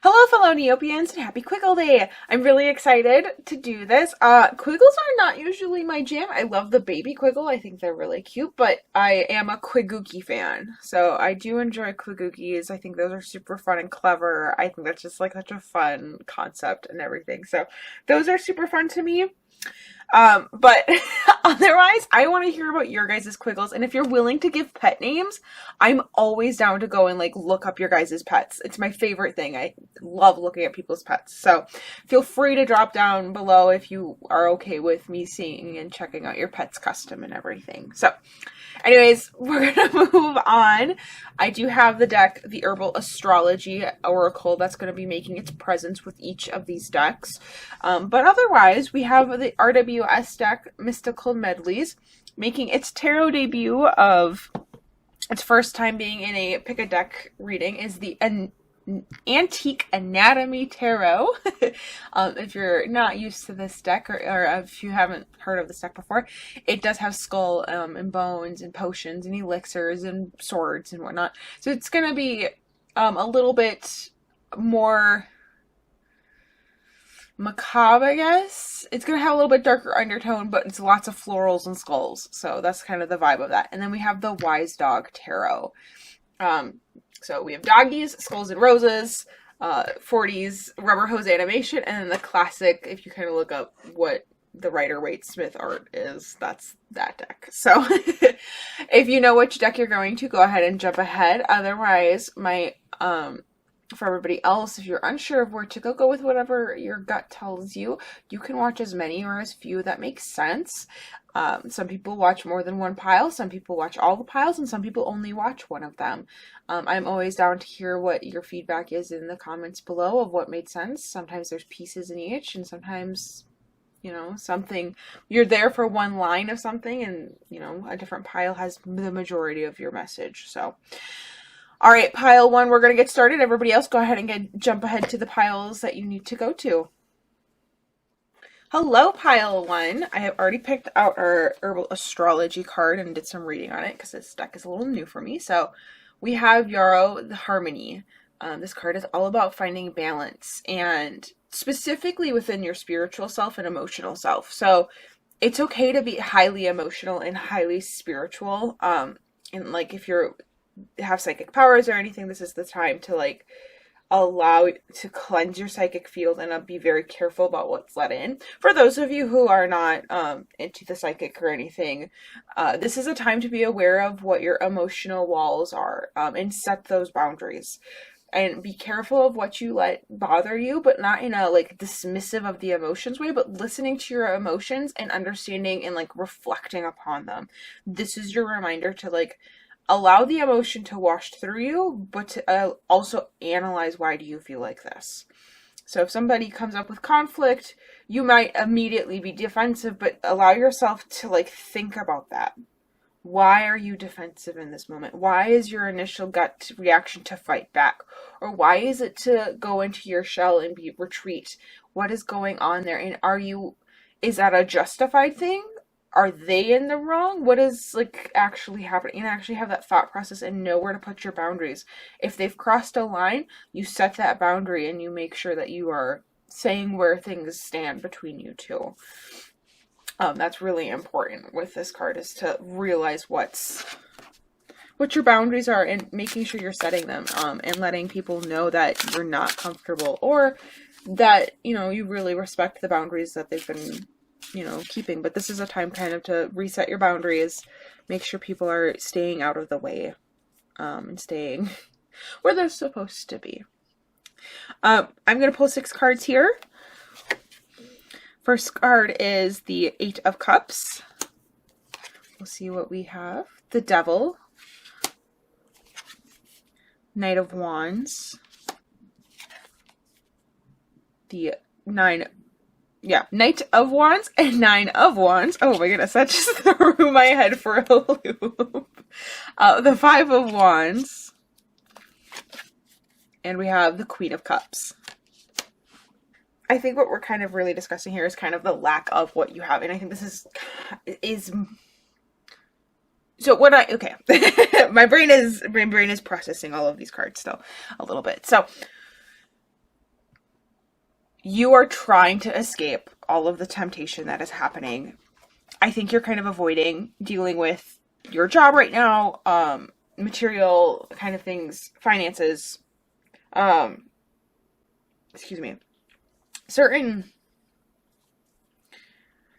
Hello fellow Neopians and happy Quiggle Day! I'm really excited to do this. Quiggles are not usually my jam. I love the baby Quiggle. I think they're really cute, but I am a quiguki fan. So I do enjoy quigukis. I think those are super fun and clever. I think that's just like such a fun concept and everything. So those are super fun to me. But otherwise, I want to hear about your guys' Quiggles, and if you're willing to give pet names, I'm always down to go and like look up your guys' pets. It's my favorite thing. I love looking at people's pets. So feel free to drop down below if you are okay with me seeing and checking out your pet's custom and everything. So anyways, we're gonna move on. I do have the deck, the Herbal Astrology Oracle, that's going to be making its presence with each of these decks. But otherwise, we have the RWS deck, Mystical Medleys, making its tarot debut of its first time being in a pick a deck reading is the Antique Anatomy Tarot. If you're not used to this deck, or if you haven't heard of this deck before, it does have skull and bones and potions and elixirs and swords and whatnot. So it's going to be a little bit more macabre, I guess. It's going to have a little bit darker undertone, but it's lots of florals and skulls. So that's kind of the vibe of that. And then we have the Wise Dog Tarot. So we have doggies, skulls and roses, 40s rubber hose animation, and then the classic, if you kind of look up what the Rider-Waite-Smith art is, that's that deck. So if you know which deck you're going to, go ahead and jump ahead. Otherwise, for everybody else, if you're unsure of where to go with whatever your gut tells you. You can watch as many or as few that makes sense. Some people watch more than one pile, some people watch all the piles, and some people only watch one of them. I'm always down to hear what your feedback is in the comments below of what made sense. Sometimes there's pieces in each, and sometimes, you know, something, you're there for one line of something, and, you know, a different pile has the majority of your message. So all right, pile one, we're going to get started. Everybody else, go ahead and jump ahead to the piles that you need to go to. Hello, pile one. I have already picked out our Herbal Astrology card and did some reading on it because this deck is a little new for me. So we have Yarrow the Harmony. This card is all about finding balance, and specifically within your spiritual self and emotional self. So it's okay to be highly emotional and highly spiritual. And like if you're have psychic powers or anything, this is the time to like allow to cleanse your psychic field and be very careful about what's let in. For those of you who are not into the psychic or anything, this is a time to be aware of what your emotional walls are, and set those boundaries. And be careful of what you let bother you, but not in a like dismissive of the emotions way, but listening to your emotions and understanding and like reflecting upon them. This is your reminder to like allow the emotion to wash through you, but to also analyze, why do you feel like this? So if somebody comes up with conflict, you might immediately be defensive, but allow yourself to like think about that. Why are you defensive in this moment? Why is your initial gut reaction to fight back? Or why is it to go into your shell and retreat? What is going on there? And is that a justified thing? Are they in the wrong? What is like actually happening? And actually have that thought process and know where to put your boundaries. If they've crossed a line, you set that boundary and you make sure that you are saying where things stand between you two. That's really important with this card, is to realize what your boundaries are and making sure you're setting them, and letting people know that you're not comfortable, or that, you know, you really respect the boundaries that they've been, you know, keeping. But this is a time kind of to reset your boundaries, make sure people are staying out of the way, and staying where they're supposed to be. I'm going to pull 6 cards here. First card is the 8 of Cups. We'll see what we have. The Devil. Knight of Wands. The Knight of Wands and 9 of Wands. Oh my goodness, that just threw my head for a loop. The 5 of Wands. And we have the Queen of Cups. I think what we're kind of really discussing here is kind of the lack of what you have. And I think this is so what okay. my brain is processing all of these cards still a little bit. So you are trying to escape all of the temptation that is happening. I think you're kind of avoiding dealing with your job right now, material kind of things, finances, excuse me. Certain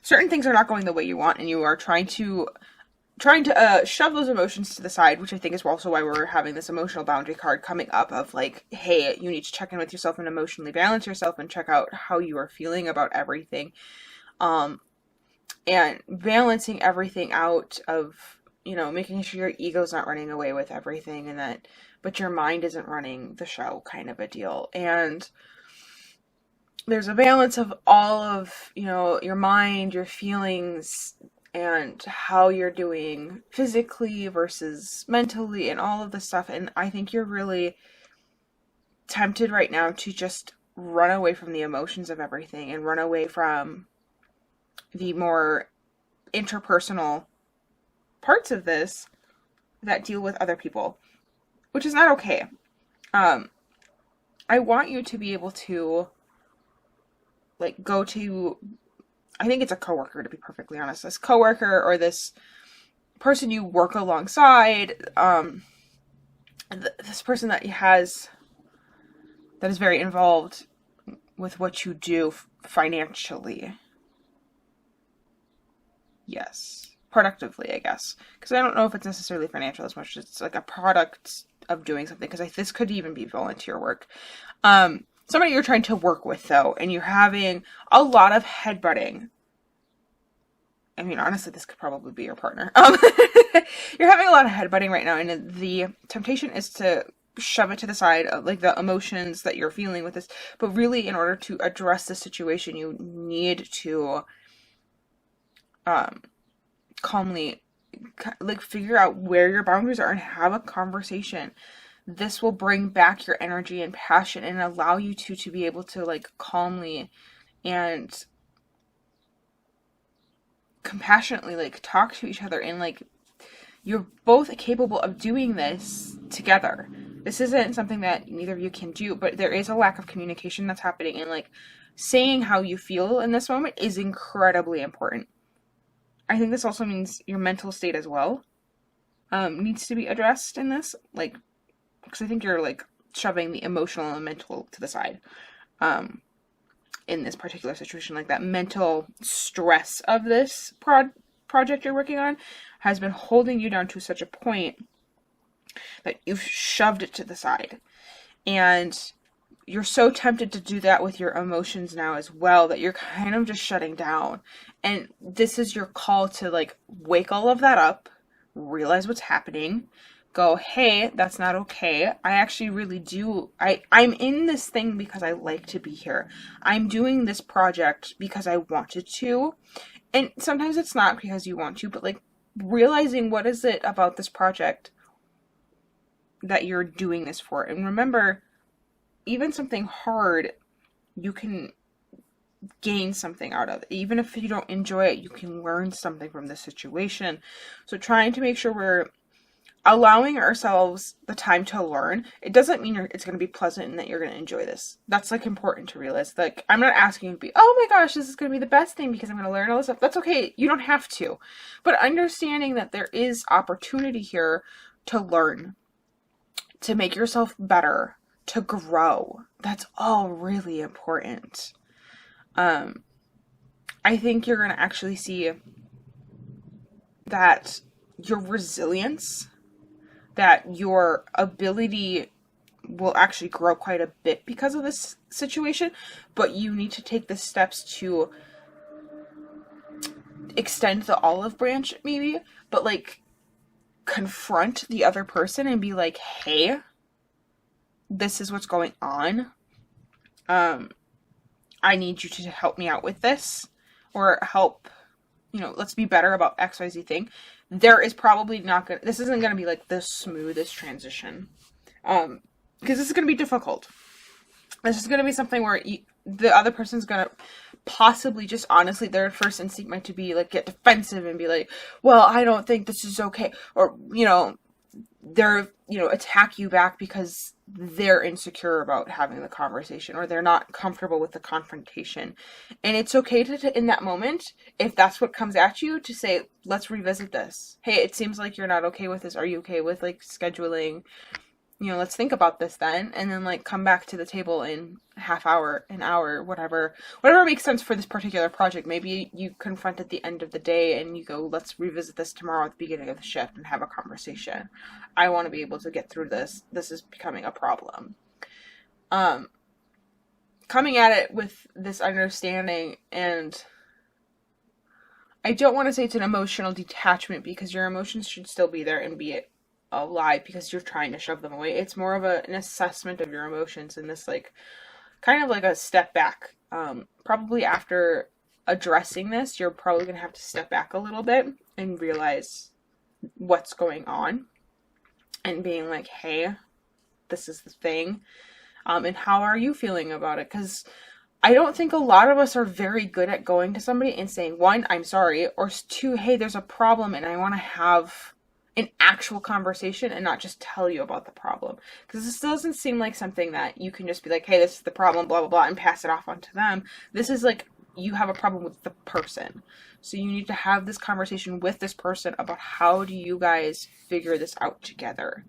things are not going the way you want, and you are trying to shove those emotions to the side, which I think is also why we're having this emotional boundary card coming up of like, hey, you need to check in with yourself and emotionally balance yourself and check out how you are feeling about everything. And balancing everything out of, you know, making sure your ego's not running away with everything and that, but your mind isn't running the show kind of a deal. And there's a balance of all of, you know, your mind, your feelings, and how you're doing physically versus mentally and all of this stuff. And I think you're really tempted right now to just run away from the emotions of everything and run away from the more interpersonal parts of this that deal with other people, which is not okay. I want you to be able to like go to, I think it's a coworker, to be perfectly honest, this coworker or this person you work alongside, this person that is very involved with what you do financially. Yes. Productively, I guess. Because I don't know if it's necessarily financial as much as it's like a product of doing something. Because this could even be volunteer work. Somebody you're trying to work with, though, and you're having a lot of headbutting. I mean, honestly, this could probably be your partner. You're having a lot of headbutting right now, and the temptation is to shove it to the side of like the emotions that you're feeling with this. But really, in order to address the situation, you need to calmly like figure out where your boundaries are and have a conversation. This will bring back your energy and passion and allow you to be able to like calmly and compassionately like talk to each other, and like you're both capable of doing this together. This isn't something that neither of you can do, but there is a lack of communication that's happening, and like saying how you feel in this moment is incredibly important. I think this also means your mental state as well needs to be addressed in this, like, because I think you're like shoving the emotional and mental to the side in this particular situation. Like that mental stress of this project you're working on has been holding you down to such a point that you've shoved it to the side, and you're so tempted to do that with your emotions now as well that you're kind of just shutting down. And this is your call to like wake all of that up, realize what's happening, go, hey, that's not okay. I actually really do. I'm in this thing because I like to be here. I'm doing this project because I wanted to. And sometimes it's not because you want to, but like realizing what is it about this project that you're doing this for. And remember, even something hard, you can gain something out of it. Even if you don't enjoy it, you can learn something from this situation. So trying to make sure we're allowing ourselves the time to learn. It doesn't mean it's going to be pleasant and that you're going to enjoy this. That's like important to realize. Like, I'm not asking you to be, oh my gosh, this is going to be the best thing because I'm going to learn all this stuff. That's okay. You don't have to. But understanding that there is opportunity here to learn, to make yourself better, to grow. That's all really important. I think you're going to actually see that your resilience, that your ability will actually grow quite a bit because of this situation, but you need to take the steps to extend the olive branch maybe, but like confront the other person and be like, hey, this is what's going on. I need you to help me out with this, or help, let's be better about XYZ thing. There is probably this isn't going to be like the smoothest transition. Because this is going to be difficult. This is going to be something where the other person's going to possibly just honestly, their first instinct might to be like, get defensive and be like, well, I don't think this is okay. Or, they're, attack you back because they're insecure about having the conversation, or they're not comfortable with the confrontation. And it's okay to in that moment, if that's what comes at you, to say, let's revisit this. Hey, it seems like you're not okay with this. Are you okay with like scheduling, let's think about this then, and then like come back to the table in a half hour, an hour, whatever makes sense for this particular project. Maybe you confront at the end of the day and you go, let's revisit this tomorrow at the beginning of the shift and have a conversation. I want to be able to get through this. This is becoming a problem. Coming at it with this understanding, and I don't want to say it's an emotional detachment, because your emotions should still be there and be alive, because you're trying to shove them away. It's more of an assessment of your emotions, and this like kind of like a step back. Probably after addressing this, you're probably gonna have to step back a little bit and realize what's going on, and being like, hey, this is the thing, and how are you feeling about it? Because I don't think a lot of us are very good at going to somebody and saying, one, I'm sorry, or two, hey, there's a problem and I want to have an actual conversation and not just tell you about the problem. Because this doesn't seem like something that you can just be like, hey, this is the problem, blah, blah, blah, and pass it off onto them. This is like, you have a problem with the person. So you need to have this conversation with this person about how do you guys figure this out together.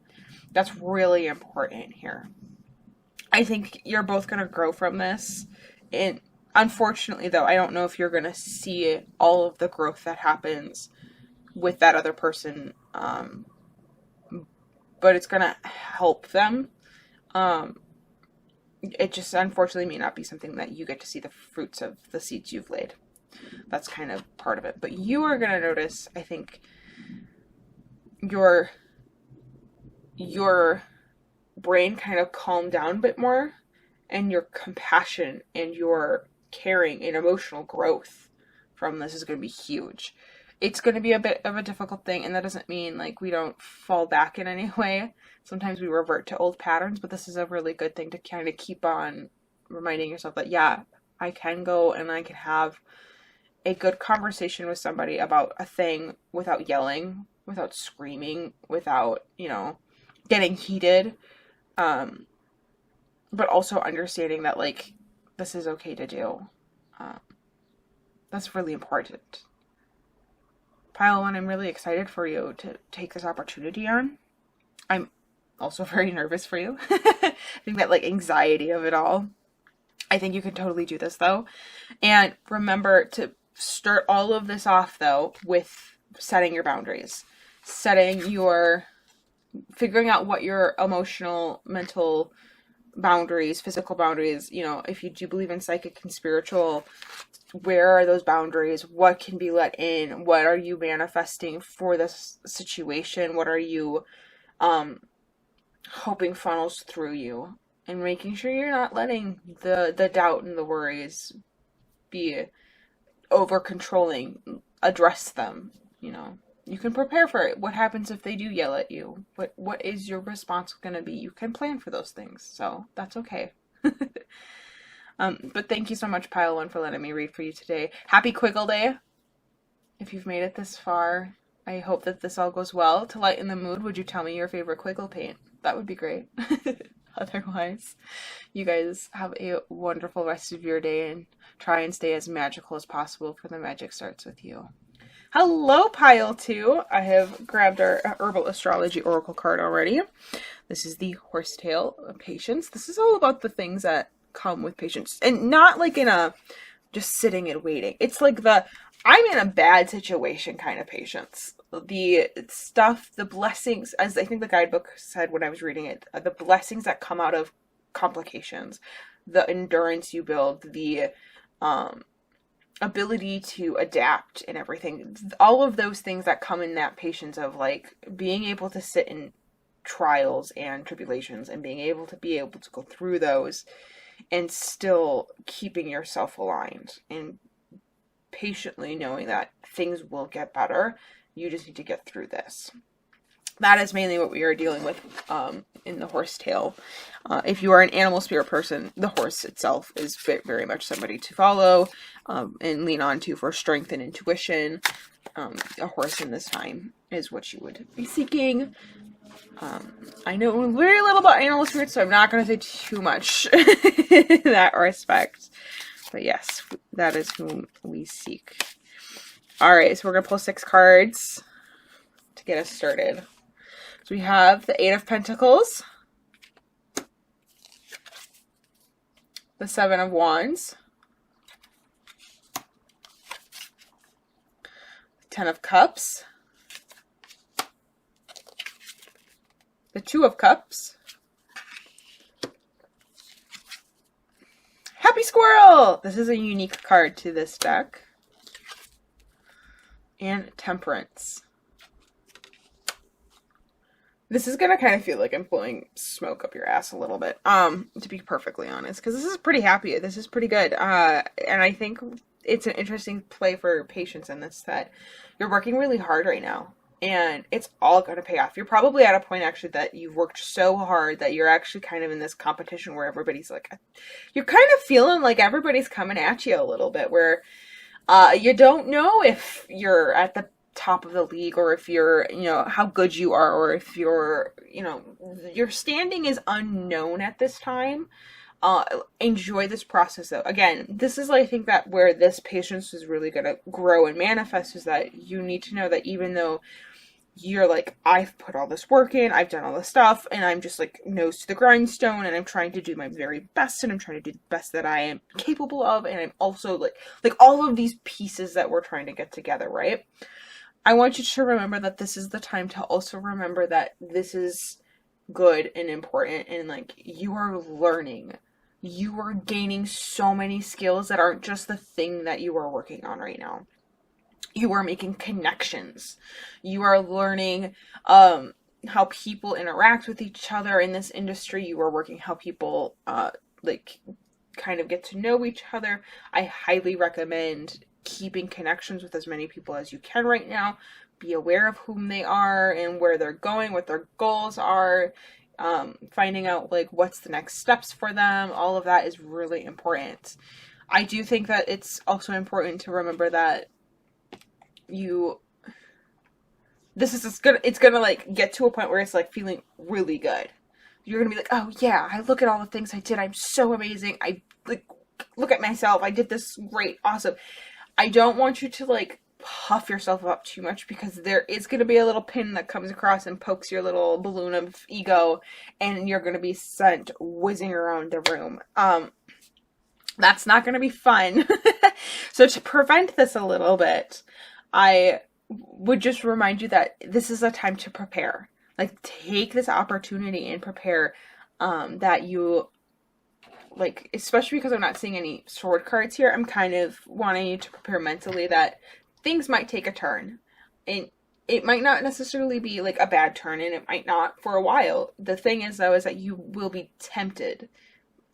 That's really important here. I think you're both going to grow from this. And unfortunately, though, I don't know if you're going to see all of the growth that happens with that other person, but it's going to help them. It just unfortunately may not be something that you get to see the fruits of the seeds you've laid. That's kind of part of it. But you are going to notice, I think, your brain kind of calm down a bit more, and your compassion and your caring and emotional growth from this is going to be huge. It's going to be a bit of a difficult thing, and that doesn't mean like we don't fall back in any way. Sometimes we revert to old patterns, but this is a really good thing to kind of keep on reminding yourself that, yeah, I can go and I can have a good conversation with somebody about a thing without yelling, without screaming, without, getting heated. But also understanding that, like, this is okay to do. That's really important. Pile 1, I'm really excited for you to take this opportunity on. I'm also very nervous for you. I think that, like, anxiety of it all. I think you can totally do this, though. And remember to start all of this off, though, with setting your boundaries. Figuring out what your emotional, mental boundaries, physical boundaries, if you do believe in psychic and spiritual, where are those boundaries? What can be let in? What are you manifesting for this situation? What are you hoping funnels through you? And making sure you're not letting the doubt and the worries be over controlling. Address them, You can prepare for it. What happens if they do yell at you? What is your response going to be? You can plan for those things, so that's okay. But thank you so much, Pile 1, for letting me read for you today. Happy Quiggle Day! If you've made it this far, I hope that this all goes well. To lighten the mood, would you tell me your favorite Quiggle paint? That would be great. Otherwise, you guys have a wonderful rest of your day, and try and stay as magical as possible, for the magic starts with you. Hello, Pile 2. I have grabbed our Herbal Astrology Oracle card already. This is the Horsetail of Patience. This is all about the things that come with patience. And not like in a just sitting and waiting. It's like I'm in a bad situation kind of patience. The stuff, the blessings, as I think the guidebook said when I was reading it, the blessings that come out of complications, the endurance you build, the ability to adapt and everything, all of those things that come in that patience of like being able to sit in trials and tribulations and being able to go through those and still keeping yourself aligned and patiently knowing that things will get better. You just need to get through this. That is mainly what we are dealing with in the Horsetail. If you are an animal spirit person, the horse itself is very much somebody to follow and lean on to for strength and intuition. A horse in this time is what you would be seeking. I know very little about animal spirits, so I'm not going to say too much in that respect. But yes, that is whom we seek. All right, so we're going to pull 6 cards to get us started. So we have the 8 of Pentacles, the 7 of Wands, 10 of Cups, the 2 of Cups, Happy Squirrel! This is a unique card to this deck, and Temperance. This is gonna kind of feel like I'm blowing smoke up your ass a little bit, to be perfectly honest, because this is pretty happy. This is pretty good, and I think it's an interesting play for patience in this, that you're working really hard right now, and it's all gonna pay off. You're probably at a point, actually, that you've worked so hard that you're actually kind of in this competition where everybody's like, you're kind of feeling like everybody's coming at you a little bit, where you don't know if you're at the top of the league, or if you're, you know, how good you are, or if you're, you know, your standing is unknown at this time. Enjoy this process, though. Again, this is, I think, that where this patience is really going to grow and manifest, is that you need to know that even though you're like, I've put all this work in, I've done all this stuff, and I'm just like nose to the grindstone, and I'm trying to do my very best, and I'm trying to do the best that I am capable of, and I'm also like all of these pieces that we're trying to get together, right? I want you to remember that this is the time to also remember that this is good and important, and like, you are learning. You are gaining so many skills that aren't just the thing that you are working on right now. You are making connections. You are learning how people interact with each other in this industry. You are working how people like kind of get to know each other. I highly recommend keeping connections with as many people as you can right now. Be aware of whom they are and where they're going, what their goals are. Finding out like what's the next steps for them. All of that is really important. I do think that it's also important to remember that it's gonna like get to a point where it's like feeling really good. You're gonna be like, oh yeah, I look at all the things I did, I'm so amazing, I like look at myself, I did this great, awesome. I don't want you to like puff yourself up too much, because there is going to be a little pin that comes across and pokes your little balloon of ego, and you're going to be sent whizzing around the room. That's not going to be fun. So to prevent this a little bit, I would just remind you that this is a time to prepare. Like, take this opportunity and prepare, that you, like, especially because I'm not seeing any sword cards here, I'm kind of wanting you to prepare mentally that things might take a turn. And it might not necessarily be like a bad turn, and it might not for a while. The thing is, though, is that you will be tempted.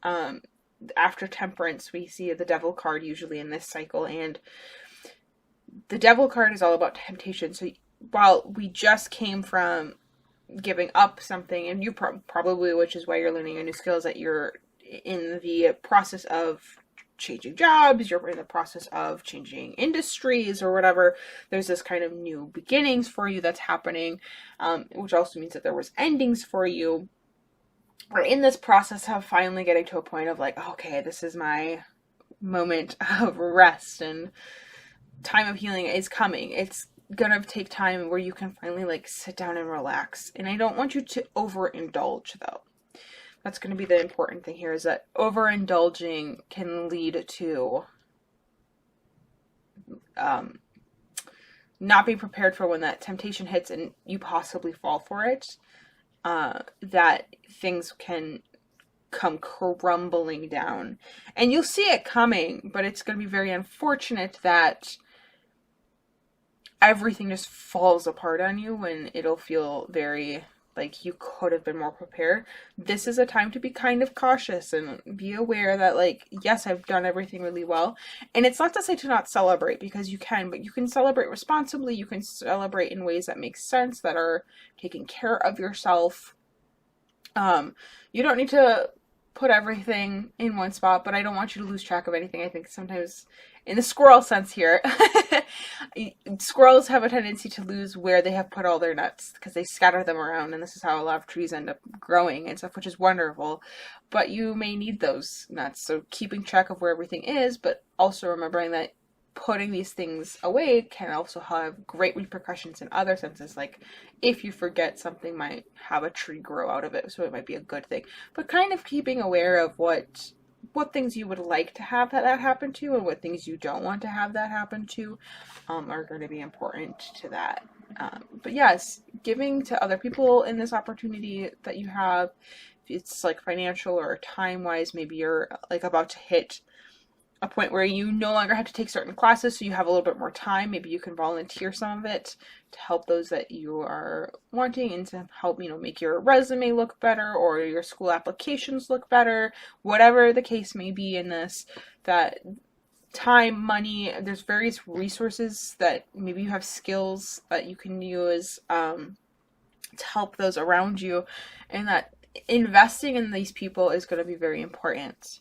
After Temperance, we see the Devil card usually in this cycle, and the Devil card is all about temptation. So while we just came from giving up something, and you probably, which is why you're learning a new skill, is that you're in the process of changing jobs, you're in the process of changing industries or whatever. There's this kind of new beginnings for you that's happening, which also means that there was endings for you. We're in this process of finally getting to a point of like, okay, this is my moment of rest, and time of healing is coming. It's gonna take time where you can finally like sit down and relax. And I don't want you to overindulge, though. That's going to be the important thing here, is that overindulging can lead to not being prepared for when that temptation hits and you possibly fall for it. That things can come crumbling down. And you'll see it coming, but it's going to be very unfortunate that everything just falls apart on you when it'll feel very like you could have been more prepared. This is a time to be kind of cautious and be aware that, like, yes, I've done everything really well. And it's not to say to not celebrate, because you can, but you can celebrate responsibly. You can celebrate in ways that make sense, that are taking care of yourself. You don't need to put everything in one spot, but I don't want you to lose track of anything. I think sometimes, in the squirrel sense here, squirrels have a tendency to lose where they have put all their nuts because they scatter them around, and this is how a lot of trees end up growing and stuff, which is wonderful. But you may need those nuts, so keeping track of where everything is, but also remembering that putting these things away can also have great repercussions in other senses. Like if you forget, something might have a tree grow out of it, so it might be a good thing. But kind of keeping aware of what things you would like to have that happen to, and what things you don't want to have that happen to, are going to be important to that. But yes, giving to other people in this opportunity that you have, if it's like financial or time wise, maybe you're like about to hit a point where you no longer have to take certain classes, so you have a little bit more time. Maybe you can volunteer some of it to help those that you are wanting, and to help, make your resume look better or your school applications look better, whatever the case may be in this. That time, money, there's various resources that maybe you have skills that you can use to help those around you, and that investing in these people is going to be very important.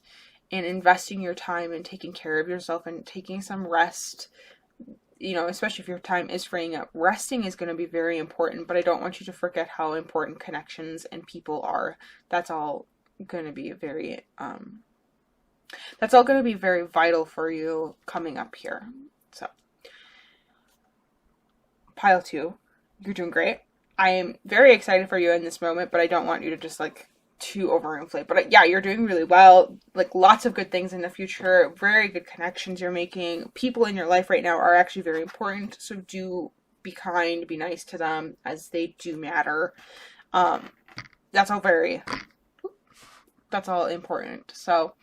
And investing your time and taking care of yourself and taking some rest, especially if your time is freeing up, resting is going to be very important. But I don't want you to forget how important connections and people are. That's all going to be very vital for you coming up here. So, pile 2, you're doing great. I am very excited for you in this moment, but I don't want you to just too overinflate. But yeah, you're doing really well. Lots of good things in the future, very good connections you're making. People in your life right now are actually very important, so do be kind, be nice to them, as they do matter. That's all important. So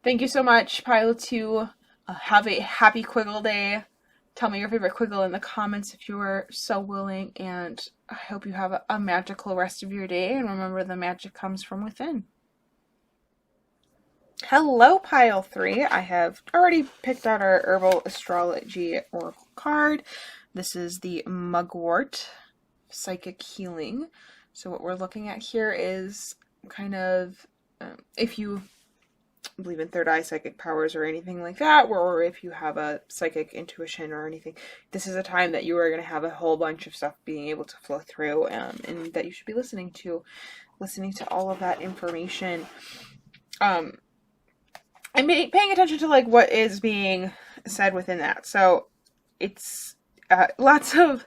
thank you so much, pile 2. Have a happy Quiggle day. Tell me your favorite Quiggle in the comments if you are so willing, and I hope you have a magical rest of your day, and remember, the magic comes from within. Hello, pile 3. I have already picked out our Herbal Astrology Oracle card. This is the Mugwort Psychic Healing. So what we're looking at here is kind of, if you believe in third eye psychic powers or anything like that, or if you have a psychic intuition or anything, this is a time that you are going to have a whole bunch of stuff being able to flow through, and that you should be listening to all of that information, and paying attention to what is being said within that. So it's lots of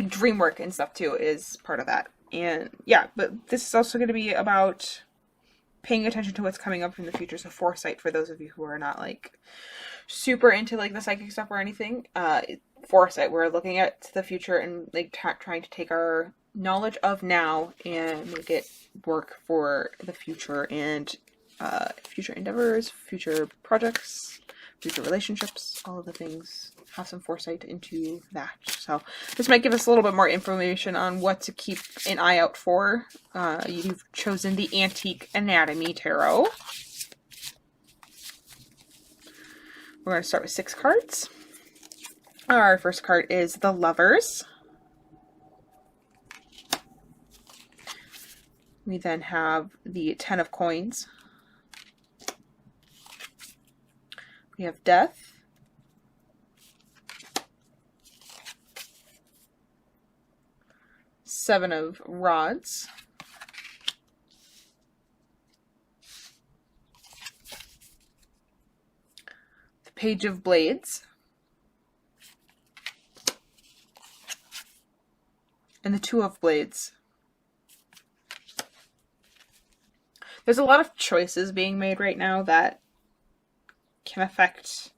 dream work and stuff too is part of that. And yeah, but this is also going to be about paying attention to what's coming up in the future. So foresight, for those of you who are not super into the psychic stuff or anything. Foresight, we're looking at the future and trying to take our knowledge of now and make it work for the future, and future endeavors, future projects, future relationships, all of the things. Have some foresight into that. So this might give us a little bit more information on what to keep an eye out for. You've chosen the Antique Anatomy Tarot. We're going to start with 6 cards. Our first card is the Lovers. We then have the 10 of Coins. We have Death. Seven of Rods. The Page of Blades. And the Two of Blades. There's a lot of choices being made right now that can affect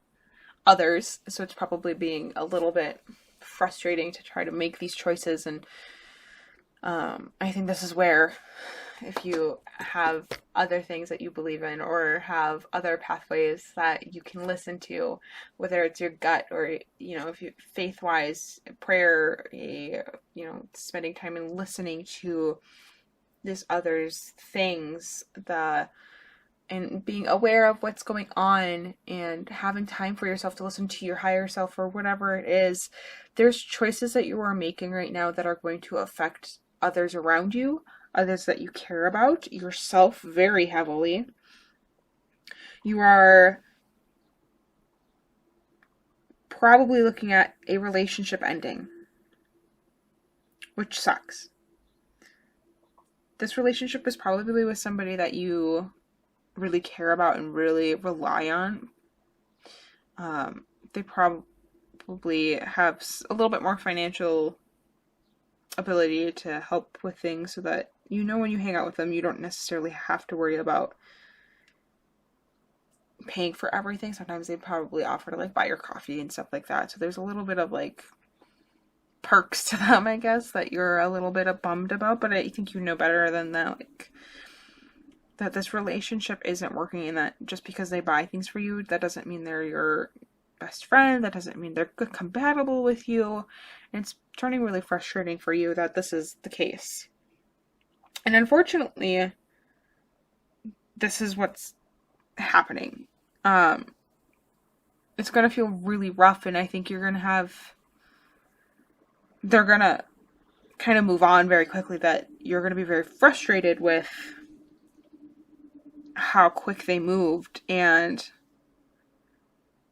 others, so it's probably being a little bit frustrating to try to make these choices. And I think this is where, if you have other things that you believe in, or have other pathways that you can listen to, whether it's your gut or, if you faith-wise, prayer, spending time and listening to this other's things, and being aware of what's going on, and having time for yourself to listen to your higher self, or whatever it is. There's choices that you are making right now that are going to affect others around you, others that you care about, yourself very heavily. You are probably looking at a relationship ending, which sucks. This relationship is probably with somebody that you really care about and really rely on. They probably have a little bit more financial ability to help with things, so that when you hang out with them, you don't necessarily have to worry about paying for everything. Sometimes they probably offer to like buy your coffee and stuff like that. So there's a little bit of like perks to them, I guess, that you're a little bit bummed about, but I think you know better than that, like, that this relationship isn't working, and that just because they buy things for you, that doesn't mean they're your best friend, that doesn't mean they're compatible with you, and it's turning really frustrating for you that this is the case. And unfortunately, this is what's happening. It's gonna feel really rough, and I think they're gonna kind of move on very quickly, that you're gonna be very frustrated with how quick they moved and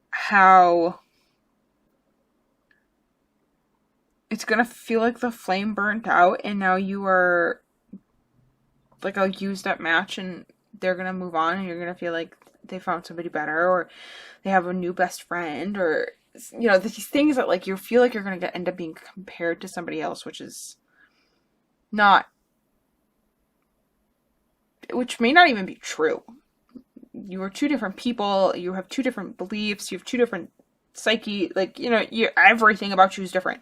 how it's gonna feel like the flame burnt out, and now you are like a used up match, and they're gonna move on, and you're gonna feel like they found somebody better, or they have a new best friend, or these things that like you feel like you're gonna end up being compared to somebody else, which may not even be true. You are two different people, you have two different beliefs, you have two different psyche, like, everything about you is different.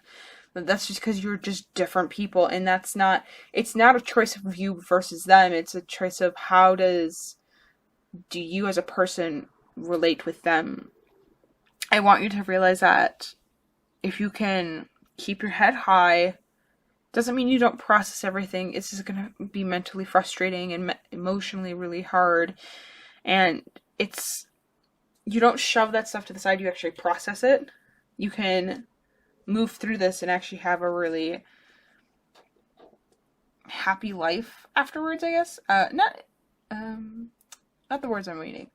That's just because you're just different people, and it's not a choice of you versus them, it's a choice of how do you as a person relate with them. I want you to realize that if you can keep your head high, doesn't mean you don't process everything. It's just going to be mentally frustrating and emotionally really hard. And you don't shove that stuff to the side, you actually process it. You can move through this and actually have a really happy life afterwards, I guess. Not the words I'm reading.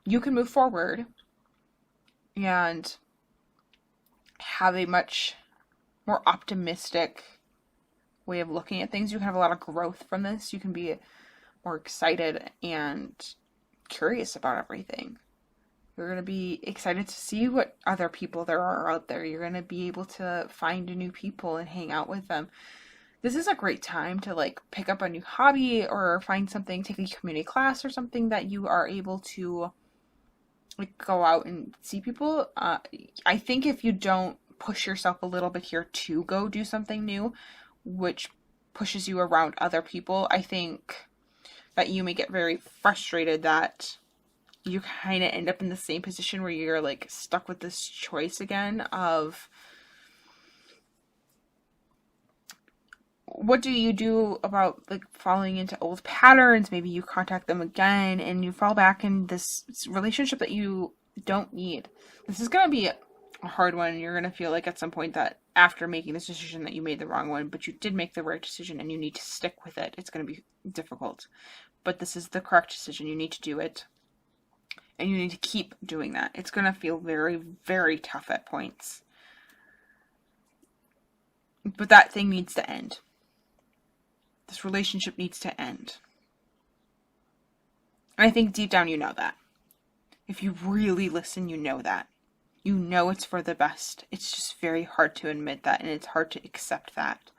You can move forward and have a much more optimistic way of looking at things. You can have a lot of growth from this. You can be more excited and curious about everything. You're going to be excited to see what other people there are out there. You're going to be able to find new people and hang out with them. This is a great time to like pick up a new hobby or find something, take a community class or something that you are able to like go out and see people. I think if you don't push yourself a little bit here to go do something new, which pushes you around other people, I think that you may get very frustrated that you kind of end up in the same position where you're like stuck with this choice again of what do you do about like falling into old patterns. Maybe you contact them again and you fall back in this relationship that you don't need. This is going to be a hard one. You're going to feel like at some point that after making this decision that you made the wrong one, but you did make the right decision and you need to stick with it. It's going to be difficult, but this is the correct decision. You need to do it and you need to keep doing that. It's going to feel very, very tough at points, but that thing needs to end. This relationship needs to end. And I think deep down you know that. If you really listen, you know that. You know it's for the best. It's just very hard to admit that, and it's hard to accept that.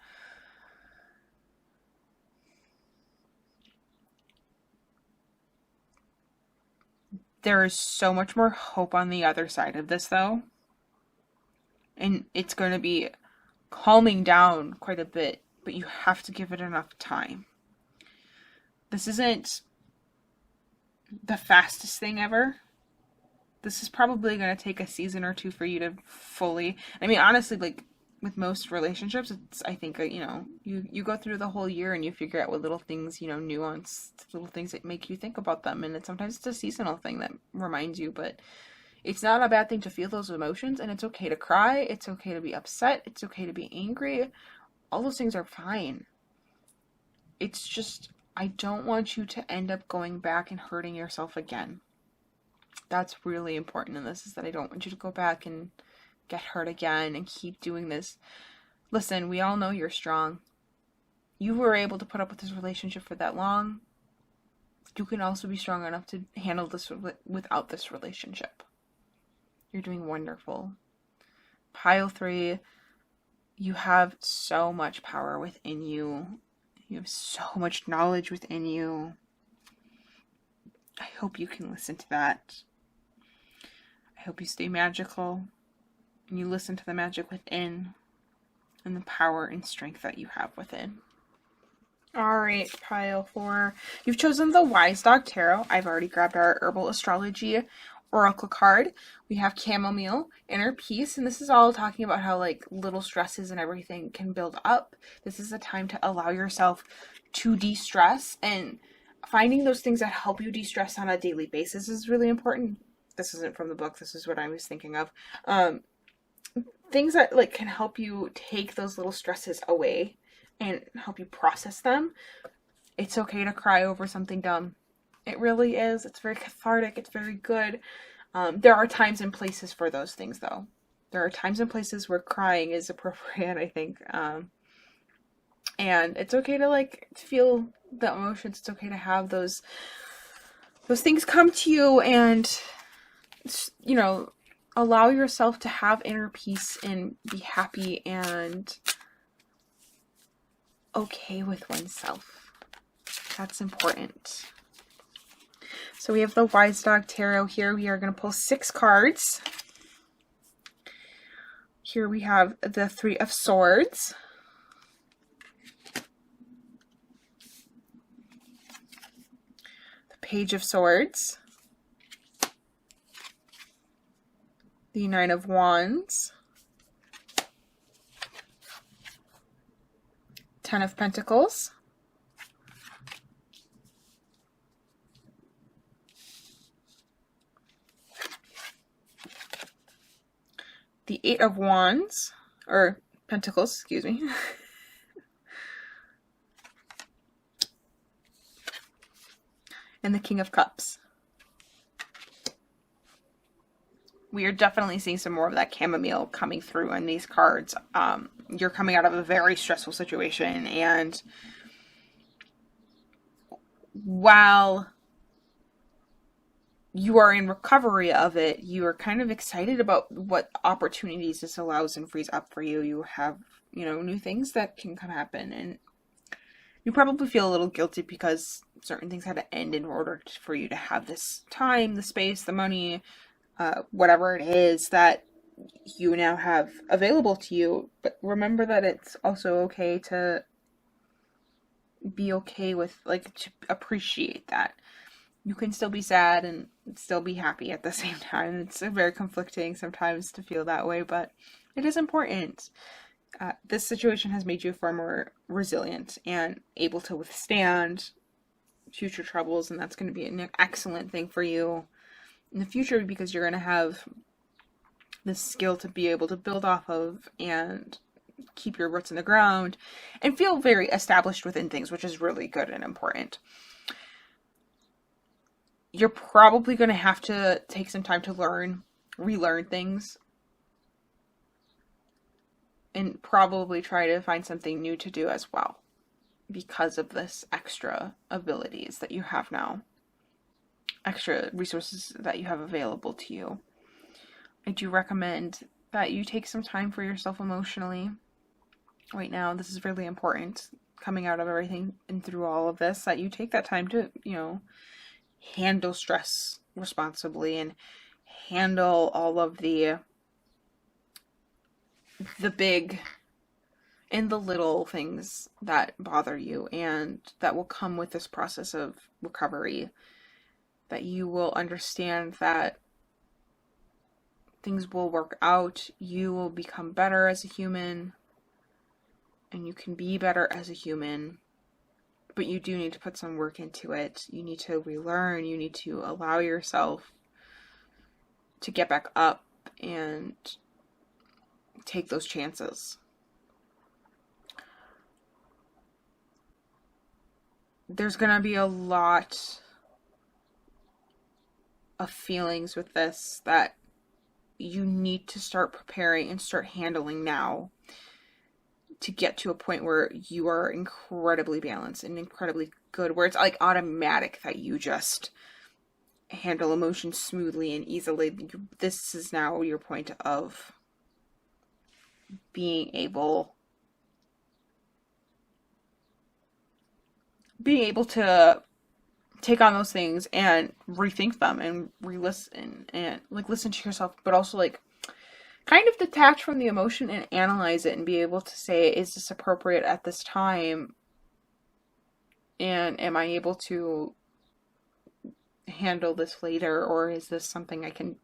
There is so much more hope on the other side of this, though. And it's going to be calming down quite a bit, but you have to give it enough time. This isn't the fastest thing ever. This is probably going to take a season or two for you to fully... I mean, honestly, like, with most relationships, it's, I think, you go through the whole year and you figure out what little things, nuanced little things that make you think about them. And sometimes it's a seasonal thing that reminds you, but it's not a bad thing to feel those emotions, and it's okay to cry. It's okay to be upset. It's okay to be angry. all those things are fine. It's just, I don't want you to end up going back and hurting yourself again. That's really important in this, is that I don't want you to go back and get hurt again and keep doing this. Listen, we all know you're strong. You were able to put up with this relationship for that long. You can also be strong enough to handle this without this relationship. You're doing wonderful. Pile 3, you have so much power within you. You have so much knowledge within you. I hope you can listen to that. I hope you stay magical and you listen to the magic within and the power and strength that you have within. Alright, pile 4. You've chosen the Wise Dog Tarot. I've already grabbed our Herbal Astrology Oracle card. We have Chamomile, Inner Peace, and this is all talking about how like little stresses and everything can build up. This is a time to allow yourself to de-stress, and finding those things that help you de-stress on a daily basis is really important. This isn't from the book, this is what I was thinking of. Things that like can help you take those little stresses away and help you process them. It's okay to cry over something dumb. It really is. It's very cathartic. It's very good. There are times and places for those things, though. There are times and places where crying is appropriate, I think. And it's okay to like feel the emotions. It's okay to have those things come to you, and you know, allow yourself to have inner peace and be happy and okay with oneself. That's important. So we have the Wise Dog Tarot here. We are going to pull 6 cards. Here we have the 3 of Swords. The Page of Swords. The 9 of Wands. 10 of Pentacles. The 8 of Wands, or Pentacles, excuse me. And the King of Cups. We are definitely seeing some more of that chamomile coming through in these cards. You're coming out of a very stressful situation, and while you are in recovery of it, you are kind of excited about what opportunities this allows and frees up for you. You have, you know, new things that can come happen, and you probably feel a little guilty because certain things had to end in order for you to have this time, the space, the money, whatever it is that you now have available to you. But remember that it's also okay to be okay with, like, to appreciate that. You can still be sad and still be happy at the same time. It's very conflicting sometimes to feel that way, but it is important. This situation has made you far more resilient and able to withstand future troubles, and that's going to be an excellent thing for you in the future, because you're going to have this skill to be able to build off of and keep your roots in the ground and feel very established within things, which is really good and important. You're probably going to have to take some time to relearn things, and probably try to find something new to do as well, because of this extra abilities that you have now, extra resources that you have available to you. I do recommend that you take some time for yourself emotionally right now. This is really important, coming out of everything and through all of this, that you take that time to, you know, handle stress responsibly and handle all of the big and the little things that bother you and that will come with this process of recovery. That you will understand that things will work out, you will become better as a human, and you can be better as a human. But you do need to put some work into it. You need to relearn. You need to allow yourself to get back up and take those chances. there's going to be a lot of feelings with this that you need to start preparing and start handling now to get to a point where you are incredibly balanced and incredibly good, where it's like automatic that you just handle emotions smoothly and easily. This is now your point of being able to take on those things and rethink them and re-listen and like listen to yourself, but also like kind of detach from the emotion and analyze it and be able to say, is this appropriate at this time? And am I able to handle this later? Or is this something I can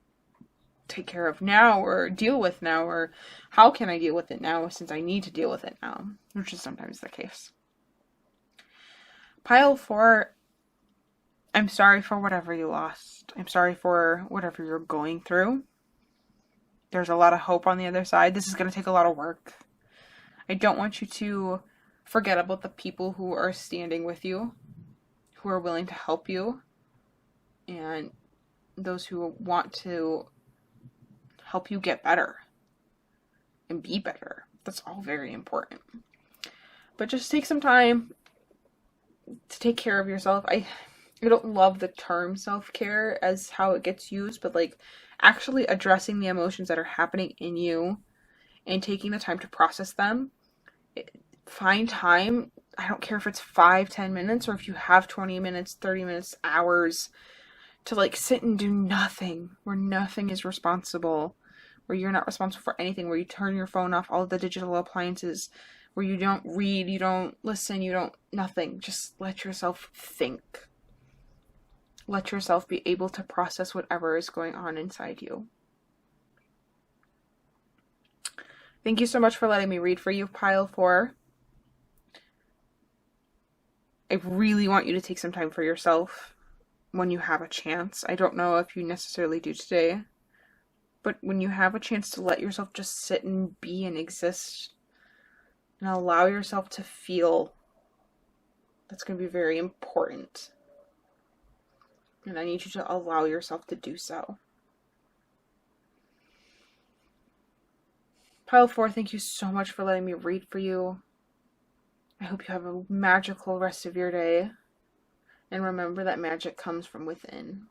take care of now or deal with now? Or how can I deal with it now since I need to deal with it now? Which is sometimes the case. Pile 4, I'm sorry for whatever you lost. I'm sorry for whatever you're going through. There's a lot of hope on the other side. This is going to take a lot of work. I don't want you to forget about the people who are standing with you, who are willing to help you, and those who want to help you get better and be better. That's all very important. But just take some time to take care of yourself. I don't love the term self-care as how it gets used, but like actually addressing the emotions that are happening in you and taking the time to process them. Find time. I don't care if it's 5-10 minutes or if you have 20 minutes, 30 minutes, hours to like sit and do nothing, where nothing is responsible, where you're not responsible for anything, where you turn your phone off, all of the digital appliances, where you don't read, you don't listen, you don't, nothing. Just let yourself think. Let yourself be able to process whatever is going on inside you. Thank you so much for letting me read for you, Pile 4. I really want you to take some time for yourself when you have a chance. I don't know if you necessarily do today, but when you have a chance to let yourself just sit and be and exist and allow yourself to feel, that's going to be very important. And I need you to allow yourself to do so. Pile 4, thank you so much for letting me read for you. I hope you have a magical rest of your day. And remember that magic comes from within.